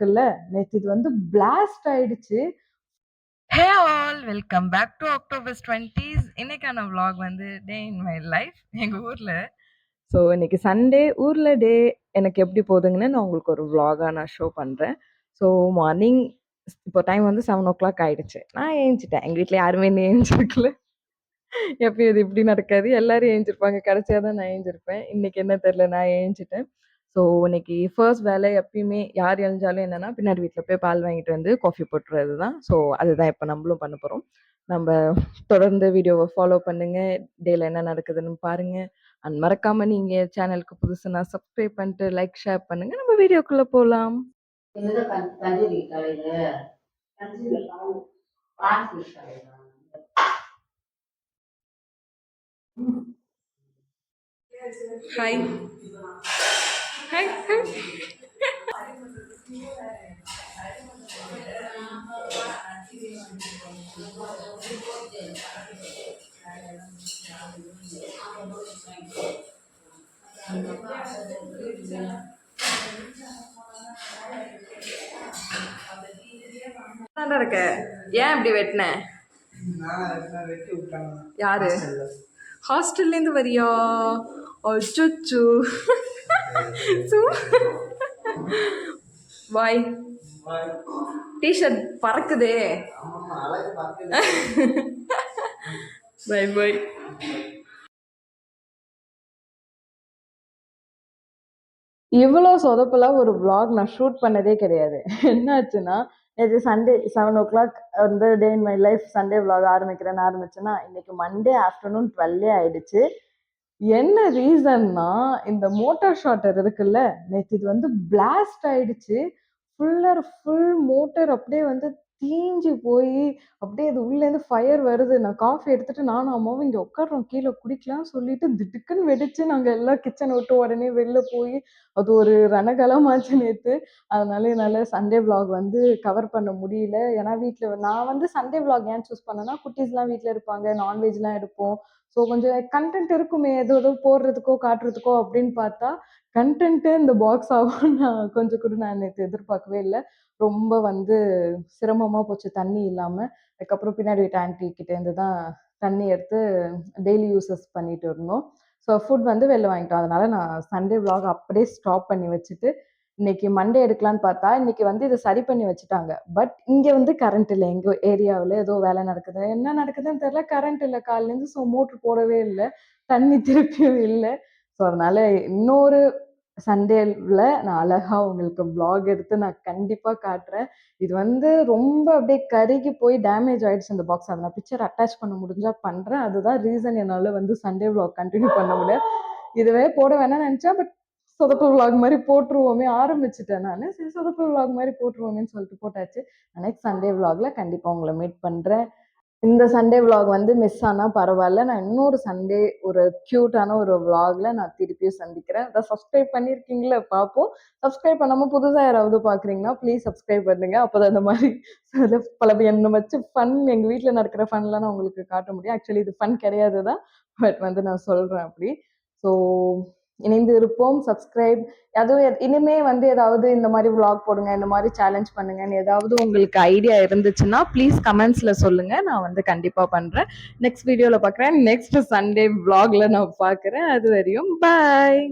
இருக்குல்ல, நேத்து இது வந்து பிளாஸ்ட் ஆயிடுச்சு. Hey all welcome back to October's 20s. இன்னைக்கான vlog வந்து டே இன் மை லைஃப் எங்க ஊர்ல. ஸோ இன்னைக்கு சண்டே ஊர்ல டே எனக்கு எப்படி போகுதுங்கன்னு நான் உங்களுக்கு ஒரு vlog-ஆ நான் ஷோ பண்றேன். ஸோ மார்னிங் இப்போ டைம் வந்து 7:00 ஆயிடுச்சு. நான் ஏஞ்சிட்டேன். எங்க வீட்ல யாருமே இன்னும் ஏஞ்சிருக்கல. எப்பயும் இது இப்படி நடக்காது. எல்லாரும் ஏஞ்சிருப்பாங்க. கடைசியா தான் நான் ஏஞ்சிருப்பேன். இன்னைக்கு என்ன தெரியல நான் ஏஞ்சிட்டேன். ஸோ இன்னைக்கு ஃபர்ஸ்ட் வேலை எப்பயுமே யார் எழுந்தாலும் என்னன்னா, பின்னாடி வீட்ல போய் பால் வாங்கிட்டு வந்து காஃபி போட்டுறது தான். ஸோ அதுதான் இப்ப நம்மளும் பண்ண போறோம். நம்ப தொடர்ந்து வீடியோவ ஃபாலோ பண்ணுங்க. டேல என்ன நடக்குதுன்னு பாருங்க. அண்ட் மறக்காம நீங்க சேனலுக்கு புதுசுனா சப்ஸ்கிரைப் பண்ணிட்டு லைக், ஷேர் பண்ணுங்க. நம்ம வீடியோக்குள்ள போலாம். ஹாய். Hi, hi. தாண்டா இருக்க. ஏன் இப்படி வெட்டின? யாரு? ஹாஸ்டல்ல இருந்து வரியா? அச்சச்சோ. பாய். டிஷர்ட் பறக்குதே. Bye bye. இவ்வளோ சொதப்பலா ஒரு vlog நான் ஷூட் பண்ணதே கிடையாது. என்னாச்சுன்னா, நேத்து சண்டே 7:00 வந்து day in my life Sunday vlog ஆரம்பிக்கிறேன்னு ஆரம்பிச்சேன்னா, இன்னைக்கு மண்டே ஆஃப்டர்நூன் 12 ஆயிடுச்சு. என்ன ரீசன்னா, இந்த மோட்டார் ஷார்ட்டர் இருக்குல்ல, நேத்து இது வந்து பிளாஸ்ட் ஆயிடுச்சு. ஃபுல் மோட்டார் அப்படியே வந்து தீஞ்சு போயி, அப்படியே அது உள்ளேருந்து ஃபயர் வருது. நான் காஃபி எடுத்துட்டு நானும் அம்மாவும் இங்க உட்கார்றோம். கீழ குடிக்கலாம்னு சொல்லிட்டு திடுக்குன்னு வெடிச்சு, நாங்க எல்லாம் கிச்சன விட்டு உடனே வெளில போயி, அது ஒரு ரணகலமாச்சு நேத்து. அதனால என்னால சண்டே vlog வந்து கவர் பண்ண முடியல. ஏன்னா வீட்ல நான் வந்து சண்டே vlog ஏன் சூஸ் பண்ணேன்னா, குட்டீஸ்லாம் வீட்ல இருப்பாங்க. நான்வெஜ்லாம் எடுப்போம். ஸோ கொஞ்சம் கன்டென்ட் இருக்குமே, ஏதோ போடுறதுக்கோ, காட்டுறதுக்கோ அப்படின்னு பார்த்தா, கன்டென்ட்டே இந்த பாக்ஸ் ஆகும் நான் கொஞ்சம் கூட நான் நேத்து எதிர்பார்க்கவே இல்ல. ரொம்ப வந்து சிரமமா போச்சு தண்ணி இல்லாம. அதுக்கப்புறம் பின்னாடி வீட்டு ஆன்டி கிட்டேருந்து தான் தண்ணி எடுத்து டெய்லி யூசஸ் பண்ணிட்டு இருந்தோம். ஸோ ஃபுட் வந்து வெளில வாங்கிட்டோம். அதனால நான் சண்டே vlog அப்படியே ஸ்டாப் பண்ணி வச்சுட்டு, இன்னைக்கு மண்டே எடுக்கலான்னு பார்த்தா, இன்னைக்கு வந்து இத சரி பண்ணி வச்சுட்டாங்க. பட் இங்க வந்து கரண்ட் இல்ல. எங்க ஏரியாவுல ஏதோ வேலை நடக்குது. என்ன நடக்குதுன்னு தெரியல. கரண்ட் இல்ல காலையிலேருந்து. ஸோ மோட்டர் போடவே இல்ல. தண்ணி திருப்பியும் இல்ல. ஸோ அதனால இன்னொரு சண்டேல நான் அழகா உங்களுக்கு vlog எடுத்து நான் கண்டிப்பா காட்டுறேன். இது வந்து ரொம்ப அப்படியே கருகி போய் டேமேஜ் ஆயிடுச்சு இந்த பாக்ஸ். அத நான் பிக்சர் அட்டாச் பண்ண முடிஞ்சா பண்றேன். அதுதான் ரீசன் என்னால வந்து சண்டே vlog கன்டின்யூ பண்ண முடியல. இதுவே போட வேணாம்னு நினைச்சேன். பட் சொதப்பு vlog மாரி போட்டுருவோமே ஆரம்பிச்சுட்டேன் நானு. சரி சொதப்பு vlog மாரி போட்டுருவோமேன்னு சொல்லிட்டு போட்டாச்சு. நெக்ஸ்ட் சண்டே vlogல கண்டிப்பா உங்கள மீட் பண்றேன். இந்த சண்டே vlog வந்து மிஸ் ஆனா பரவால்ல. நான் இன்னொரு சண்டே ஒரு கியூட்டான ஒரு vlogல நான் திருப்பியும் சந்திக்கிறேன். அதான் சப்ஸ்கிரைப் பண்ணியிருக்கீங்கல்ல பார்ப்போம். சப்ஸ்கிரைப் பண்ணாம புதுசா யாராவது பார்க்குறீங்கன்னா, ப்ளீஸ் சப்ஸ்கிரைப் பண்ணுங்க. அப்பதான் இந்த மாரி பல என்ன வச்சு ஃபன் எங்க வீட்ல நடக்கிற ஃபன்லாம் நான் உங்களுக்கு காட்ட முடியும். ஆக்சுவலி இது ஃபன் கிடையாது தான். பட் வந்து நான் சொல்றேன் அப்படி. ஸோ இணைந்து இருப்போம். சப்ஸ்கிரைப் அதுவும் இனிமே வந்து ஏதாவது இந்த மாரி vlog போடுங்க, இந்த மாரி சேலஞ்ச் பண்ணுங்கன்னு ஏதாவது உங்களுக்கு ஐடியா இருந்துச்சுன்னா, ப்ளீஸ் கமெண்ட்ஸ்ல சொல்லுங்க. நான் வந்து கண்டிப்பா பண்றேன். நெக்ஸ்ட் வீடியோல பார்க்குறேன். நெக்ஸ்ட் சண்டே vlogல நான் பார்க்குறேன். அது வரையும் பாய்.